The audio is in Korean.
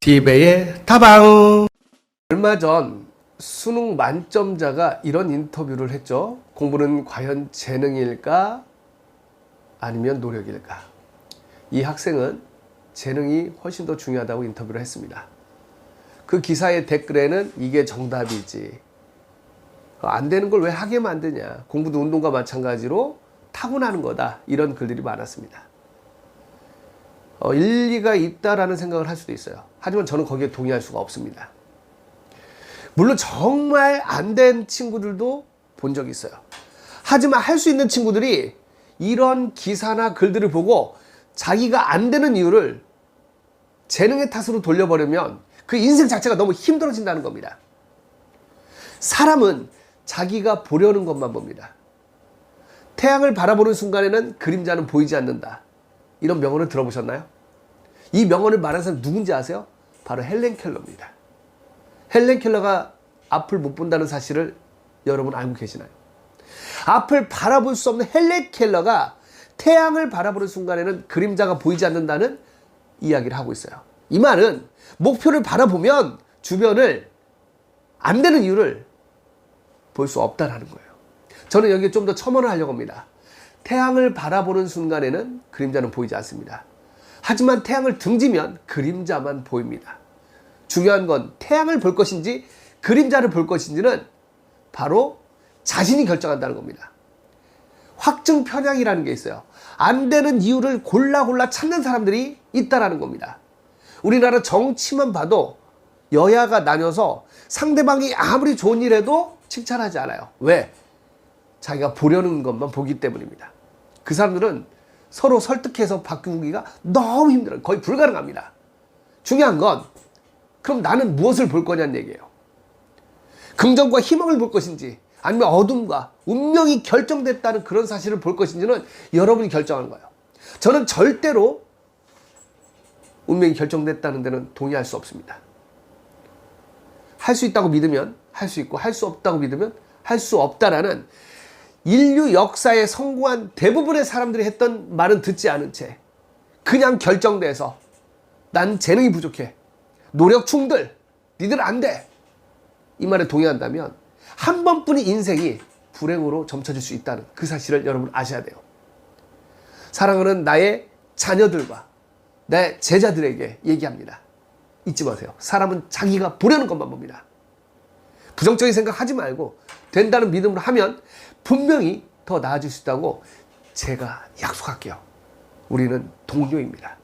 디베의 다방. 얼마 전 수능 만점자가 이런 인터뷰를 했죠. 공부는 과연 재능일까 아니면 노력일까? 이 학생은 재능이 훨씬 더 중요하다고 인터뷰를 했습니다. 그 기사의 댓글에는 이게 정답이지, 안 되는 걸 왜 하게 만드냐, 공부도 운동과 마찬가지로 타고나는 거다, 이런 글들이 많았습니다. 일리가 있다라는 생각을 할 수도 있어요. 하지만 저는 거기에 동의할 수가 없습니다. 물론 정말 안 된 친구들도 본 적이 있어요. 하지만 할 수 있는 친구들이 이런 기사나 글들을 보고 자기가 안 되는 이유를 재능의 탓으로 돌려버리면 그 인생 자체가 너무 힘들어진다는 겁니다. 사람은 자기가 보려는 것만 봅니다. 태양을 바라보는 순간에는 그림자는 보이지 않는다, 이런 명언을 들어보셨나요? 이 명언을 말한 사람이 누군지 아세요? 바로 헬렌 켈러입니다. 헬렌 켈러가 앞을 못 본다는 사실을 여러분 알고 계시나요? 앞을 바라볼 수 없는 헬렌 켈러가 태양을 바라보는 순간에는 그림자가 보이지 않는다는 이야기를 하고 있어요. 이 말은 목표를 바라보면 주변을 안 되는 이유를 볼 수 없다는 거예요. 저는 여기에 좀 더 첨언을 하려고 합니다. 태양을 바라보는 순간에는 그림자는 보이지 않습니다. 하지만 태양을 등지면 그림자만 보입니다. 중요한 건 태양을 볼 것인지 그림자를 볼 것인지는 바로 자신이 결정한다는 겁니다. 확증 편향이라는 게 있어요. 안 되는 이유를 골라 찾는 사람들이 있다는 겁니다. 우리나라 정치만 봐도 여야가 나뉘어서 상대방이 아무리 좋은 일 해도 칭찬하지 않아요. 왜? 자기가 보려는 것만 보기 때문입니다. 그 사람들은 서로 설득해서 바꾸기가 너무 힘들어요. 거의 불가능합니다. 중요한 건 그럼 나는 무엇을 볼 거냐는 얘기예요. 긍정과 희망을 볼 것인지 아니면 어둠과 운명이 결정됐다는 그런 사실을 볼 것인지는 여러분이 결정하는 거예요. 저는 절대로 운명이 결정됐다는 데는 동의할 수 없습니다. 할 수 있다고 믿으면 할 수 있고, 할 수 없다고 믿으면 할 수 없다라는 인류 역사에 성공한 대부분의 사람들이 했던 말은 듣지 않은 채 그냥 결정돼서 난 재능이 부족해, 노력 충들, 니들 안 돼, 이 말에 동의한다면 한 번뿐인 인생이 불행으로 점쳐질 수 있다는 그 사실을 여러분 아셔야 돼요. 사랑하는 나의 자녀들과 내 제자들에게 얘기합니다. 잊지 마세요. 사람은 자기가 보려는 것만 봅니다. 부정적인 생각 하지 말고 된다는 믿음으로 하면 분명히 더 나아질 수 있다고 제가 약속할게요. 우리는 동료입니다.